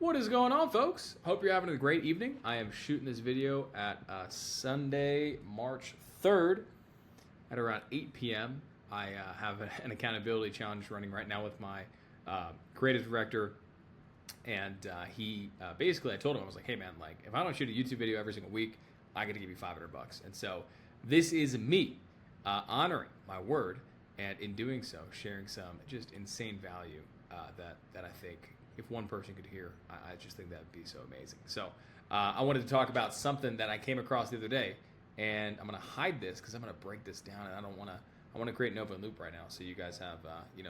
What is going on, folks? Hope you're having a great evening. I am shooting this video at Sunday, March 3rd at around 8 p.m. I have an accountability challenge running right now with my creative director, and he basically, I told him, I was like, hey man, like if I don't shoot a YouTube video every single week, I got to give you $500. And so this is me honoring my word, and in doing so, sharing some just insane value that I think if one person could hear, I just think that would be so amazing. So I wanted to talk about something that I came across the other day, and I'm going to hide this because I'm going to break this down, and I want to create an open loop right now, so you guys have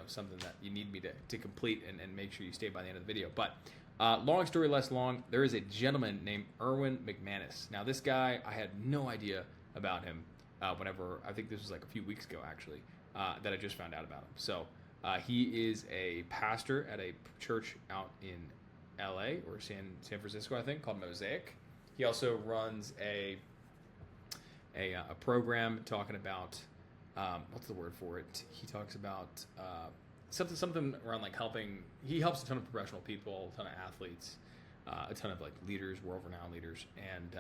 something that you need me to complete and make sure you stay by the end of the video. But long story less long, there is a gentleman named Erwin McManus. Now this guy, I had no idea about him whenever, I think this was like a few weeks ago actually, that I just found out about him. So he is a pastor at a church out in LA or San Francisco, I think, called Mosaic. He also runs a program talking about what's the word for it? He talks about something around like helping. He helps a ton of professional people, a ton of athletes, a ton of like leaders, world-renowned leaders, and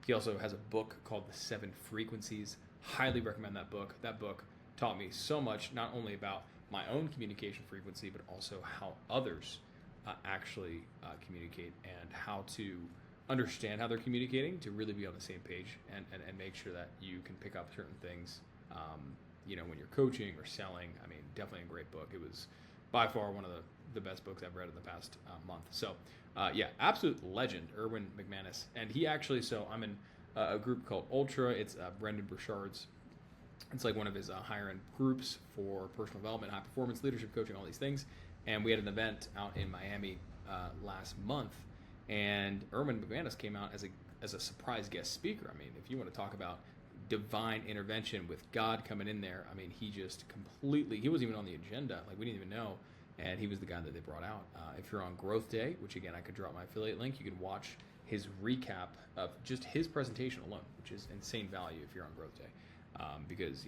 he also has a book called The 7 Frequencies. Highly recommend that book. That book taught me so much, not only about my own communication frequency, but also how others actually communicate and how to understand how they're communicating to really be on the same page and make sure that you can pick up certain things, when you're coaching or selling. I mean, definitely a great book. It was by far one of the best books I've read in the past month. So, absolute legend, Erwin McManus. And he actually, so I'm in a group called Ultra. It's Brendan Burchard's. It's like one of his higher end groups for personal development, high performance, leadership coaching, all these things. And we had an event out in Miami last month, and Erwin McManus came out as a surprise guest speaker. I mean, if you want to talk about divine intervention with God coming in there, I mean, he just completely, he wasn't even on the agenda. Like, we didn't even know. And he was the guy that they brought out. If you're on Growth Day, which again, I could drop my affiliate link, you can watch his recap of just his presentation alone, which is insane value if you're on Growth Day. Because,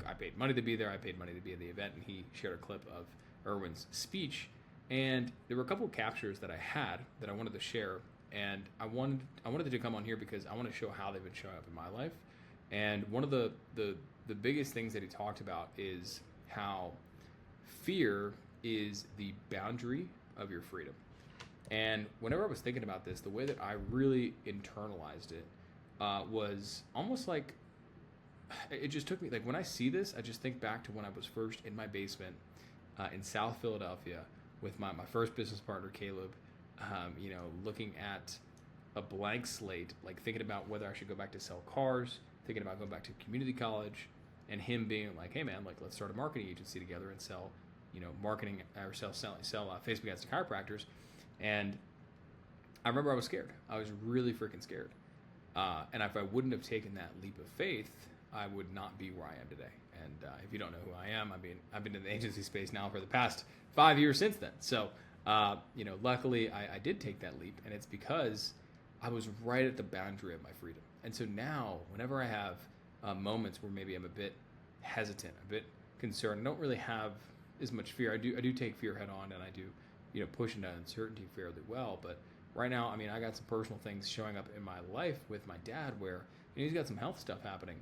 I paid money to be there. I paid money to be at the event, and he shared a clip of Erwin's speech. And there were a couple of captures that I had that I wanted to share. And I wanted it to come on here because I want to show how they've been showing up in my life. And one of the biggest things that he talked about is how fear is the boundary of your freedom. And whenever I was thinking about this, the way that I really internalized it was almost like, it just took me, like when I see this, I just think back to when I was first in my basement in South Philadelphia with my first business partner, Caleb, looking at a blank slate, like thinking about whether I should go back to sell cars, thinking about going back to community college, and him being like, hey man, like let's start a marketing agency together and sell, marketing or sell Facebook ads to chiropractors. And I remember I was scared. I was really freaking scared. And if I wouldn't have taken that leap of faith, I would not be where I am today. And if you don't know who I am, I've been in the agency space now for the past 5 years since then. So, luckily I did take that leap, and it's because I was right at the boundary of my freedom. And so now, whenever I have moments where maybe I'm a bit hesitant, a bit concerned, I don't really have as much fear. I do take fear head on, and I do, push into uncertainty fairly well. But right now, I got some personal things showing up in my life with my dad where he's got some health stuff happening.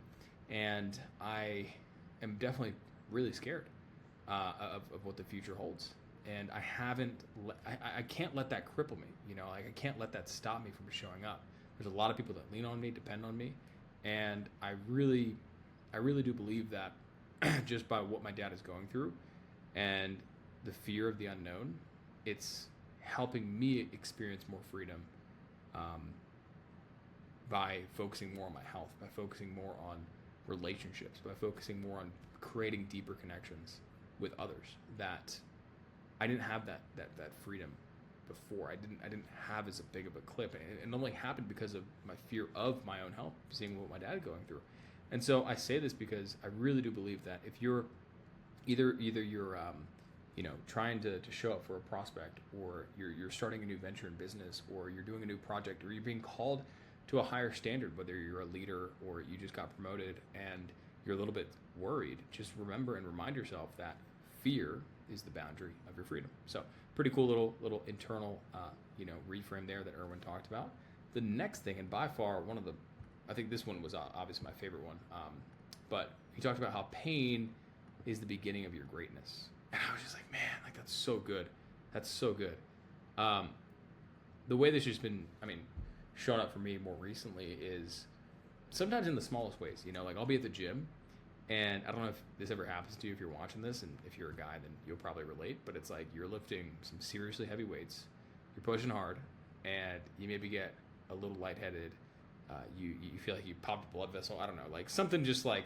And I am definitely really scared of what the future holds. And I can't let that cripple me. I can't let that stop me from showing up. There's a lot of people that lean on me, depend on me. And I really do believe that just by what my dad is going through and the fear of the unknown, it's helping me experience more freedom by focusing more on my health, by focusing more on relationships, by focusing more on creating deeper connections with others that I didn't have that freedom before. I didn't have as big of a clip, and it only happened because of my fear of my own health, seeing what my dad is going through. And so I say this because I really do believe that if you're either you're trying to show up for a prospect, or you're starting a new venture in business, or you're doing a new project, or you're being called to a higher standard, whether you're a leader or you just got promoted and you're a little bit worried, just remember and remind yourself that fear is the boundary of your freedom. So pretty cool little internal, reframe there that Erwin talked about. The next thing, and by far I think this one was obviously my favorite one, but he talked about how pain is the beginning of your greatness. And I was just like, man, like that's so good. That's so good. The way this has been, shown up for me more recently is sometimes in the smallest ways. Like I'll be at the gym, and I don't know if this ever happens to you if you're watching this, and if you're a guy, then you'll probably relate, but it's like you're lifting some seriously heavy weights, you're pushing hard, and you maybe get a little lightheaded, you feel like you popped a blood vessel, I don't know, like something just like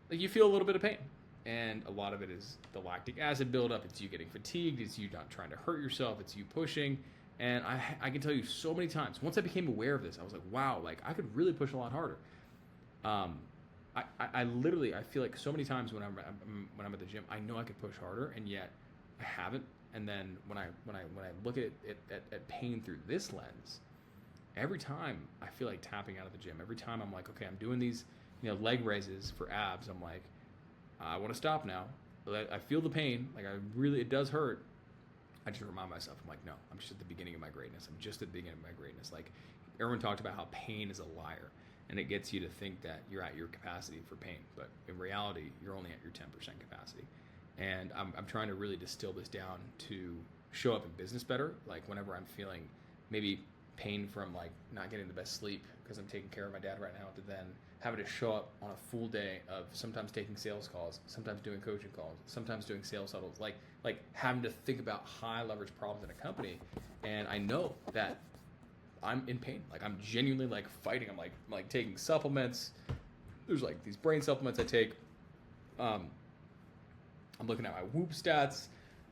you feel a little bit of pain. And a lot of it is the lactic acid buildup, it's you getting fatigued, it's you not trying to hurt yourself, it's you pushing. And I can tell you so many times, once I became aware of this, I was like, wow, like I could really push a lot harder. I literally feel like so many times when I'm at the gym, I know I could push harder, and yet I haven't. And then when I look at pain through this lens, every time I feel like tapping out of the gym, every time I'm like, okay, I'm doing these leg raises for abs, I'm like, I want to stop now. I feel the pain, like it does hurt. I just remind myself, I'm like, no, I'm just at the beginning of my greatness. I'm just at the beginning of my greatness. Like Erwin talked about how pain is a liar, and it gets you to think that you're at your capacity for pain, but in reality, you're only at your 10% capacity. And I'm trying to really distill this down to show up in business better. Like whenever I'm feeling maybe pain from like not getting the best sleep because I'm taking care of my dad right now, to then having to show up on a full day of sometimes taking sales calls, sometimes doing coaching calls, sometimes doing sales huddles, like having to think about high leverage problems in a company. And I know that I'm in pain. Like I'm genuinely like fighting. I'm like taking supplements. There's like these brain supplements I take. I'm looking at my Whoop stats.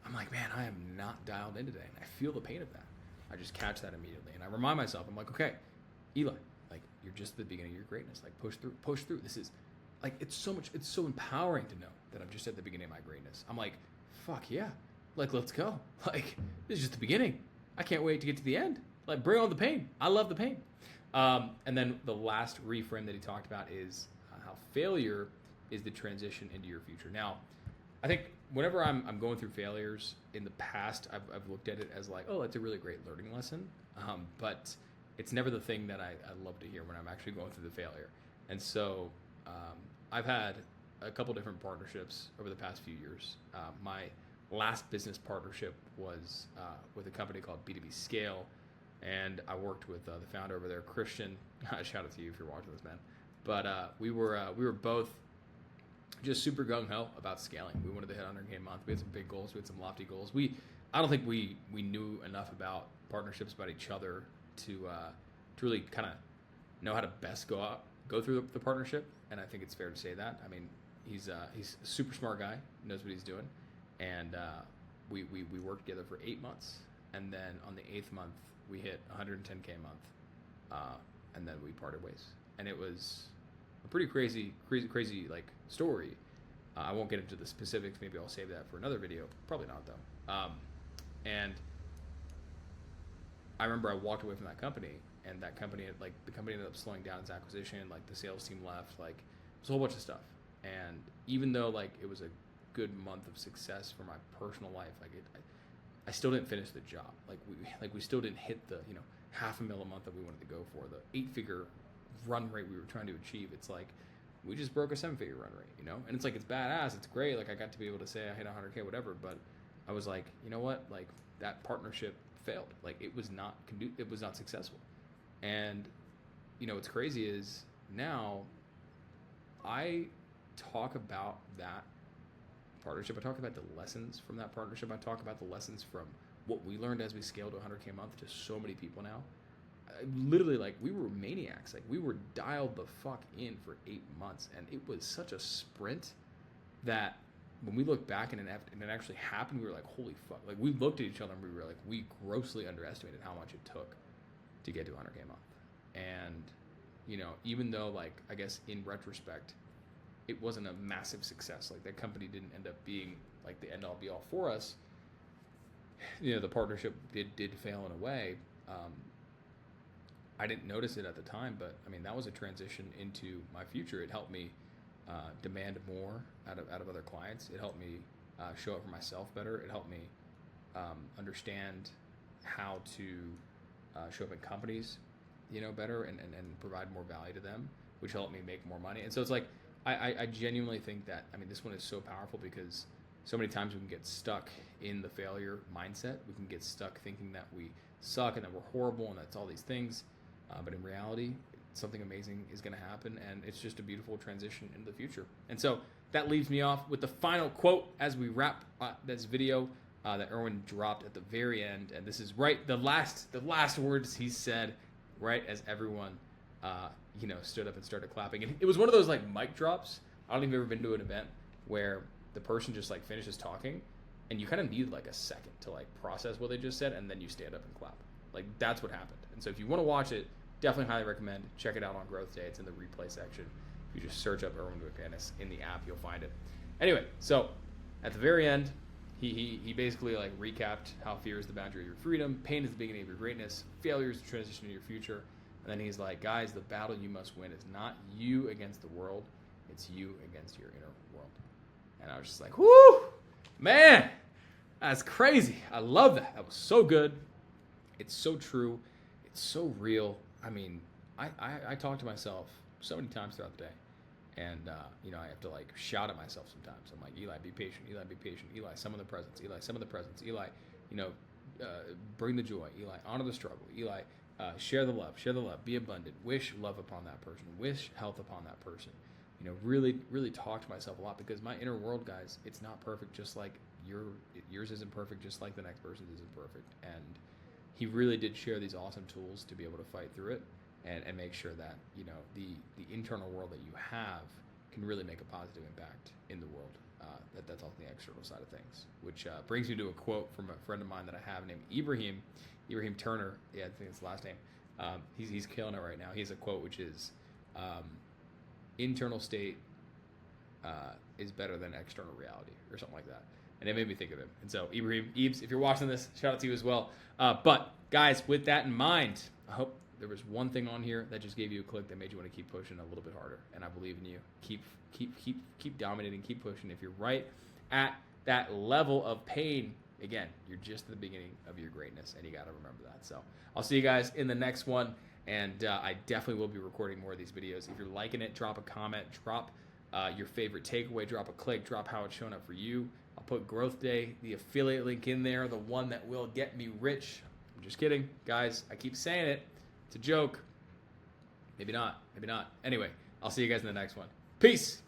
I'm like, man, I am not dialed in today. And I feel the pain of that. I just catch that immediately. And I remind myself, I'm like, okay, Eli, like you're just at the beginning of your greatness. Like push through. This is like, it's so empowering to know that I'm just at the beginning of my greatness. I'm like, fuck yeah. Like, let's go. Like, this is just the beginning. I can't wait to get to the end. Like, bring on the pain. I love the pain. And then the last reframe that he talked about is how failure is the transition into your future. Now, I think whenever I'm going through failures in the past, I've looked at it as like, oh, it's a really great learning lesson. But it's never the thing that I love to hear when I'm actually going through the failure. And so I've had a couple different partnerships over the past few years. My last business partnership was with a company called B2B Scale, and I worked with the founder over there, Christian. Shout out to you if you're watching this, man. But we were both just super gung-ho about scaling. We wanted to hit 100K a month. We had some big goals. We had some lofty goals. I don't think we knew enough about partnerships, about each other to really kind of know how to best go through the partnership. And I think it's fair to say that. I mean, he's a super smart guy, knows what he's doing. And we worked together for 8 months. And then on the 8th month, we hit 110K a month. And then we parted ways. And it was a pretty crazy like story. I won't get into the specifics. Maybe I'll save that for another video. Probably not though. And I remember I walked away from that company, and that company the company ended up slowing down its acquisition. Like the sales team left. Like it was a whole bunch of stuff. And even though like it was a good month of success for my personal life, like I still didn't finish the job. We still didn't hit the $500,000 a month that we wanted to go for, the 8-figure run rate we were trying to achieve. It's like we just broke a 7-figure run rate, and it's like it's badass, it's great. Like I got to be able to say I hit 100K, whatever. But I was like, you know what? Like that partnership failed. Like it was not successful. And what's crazy is now I talk about that partnership. I talk about the lessons from that partnership. I talk about the lessons from what we learned as we scaled to 100K a month to so many people now. Literally, like we were maniacs. Like we were dialed the fuck in for 8 months, and it was such a sprint that when we look back and it actually happened, we were like, holy fuck. Like we looked at each other and we were like, we grossly underestimated how much it took to get to 100K a month. And even though like I guess in retrospect it wasn't a massive success, like that company didn't end up being like the end all be all for us, the partnership did fail in a way. I didn't notice it at the time, but I mean that was a transition into my future. It helped me demand more out of other clients. It helped me show up for myself better. It helped me understand how to show up in companies, better and provide more value to them, which helped me make more money. And so it's like, I genuinely think that, this one is so powerful because so many times we can get stuck in the failure mindset. We can get stuck thinking that we suck and that we're horrible and that's all these things. But in reality, something amazing is going to happen, and it's just a beautiful transition into the future. And so that leaves me off with the final quote as we wrap this video that Erwin dropped at the very end. And this is the last words he said right as everyone stood up and started clapping. And it was one of those like mic drops. I don't think I've ever been to an event where the person just like finishes talking and you kind of need like a second to like process what they just said, and then you stand up and clap. Like, that's what happened. And so if you want to watch it, definitely highly recommend. Check it out on Growth Day. It's in the replay section. If you just search up Erwin McManus in the app, you'll find it. Anyway, so at the very end, he basically like recapped how fear is the boundary of your freedom, pain is the beginning of your greatness, failure is the transition to your future. And then he's like, guys, the battle you must win is not you against the world, it's you against your inner world. And I was just like, whoo, man, that's crazy. I love that. That was so good. It's so true. It's so real. I talk to myself so many times throughout the day. And, I have to like shout at myself sometimes. I'm like, Eli, be patient. Eli, be patient. Eli, summon the presence. Eli, summon the presence. Eli, bring the joy. Eli, honor the struggle. Eli, share the love. Share the love. Be abundant. Wish love upon that person. Wish health upon that person. Really, really talk to myself a lot, because my inner world, guys, it's not perfect. Just like yours isn't perfect. Just like the next person's isn't perfect. And he really did share these awesome tools to be able to fight through it and make sure that, the internal world that you have can really make a positive impact in the world. That's all the external side of things, which brings me to a quote from a friend of mine that I have named Ibrahim Turner. Yeah, I think it's the last name. He's killing it right now. He has a quote which is, internal state is better than external reality, or something like that. And it made me think of him. And so, Ibrahim, Ebs, if you're watching this, shout out to you as well. But, guys, with that in mind, I hope there was one thing on here that just gave you a click that made you want to keep pushing a little bit harder. And I believe in you. Keep dominating. Keep pushing. If you're right at that level of pain, again, you're just at the beginning of your greatness, and you got to remember that. So, I'll see you guys in the next one. And I definitely will be recording more of these videos. If you're liking it, drop a comment, drop your favorite takeaway, drop a click, drop how it's showing up for you. I'll put Growth Day, the affiliate link in there, the one that will get me rich. I'm just kidding, guys. I keep saying it. It's a joke. Maybe not. Anyway, I'll see you guys in the next one. Peace.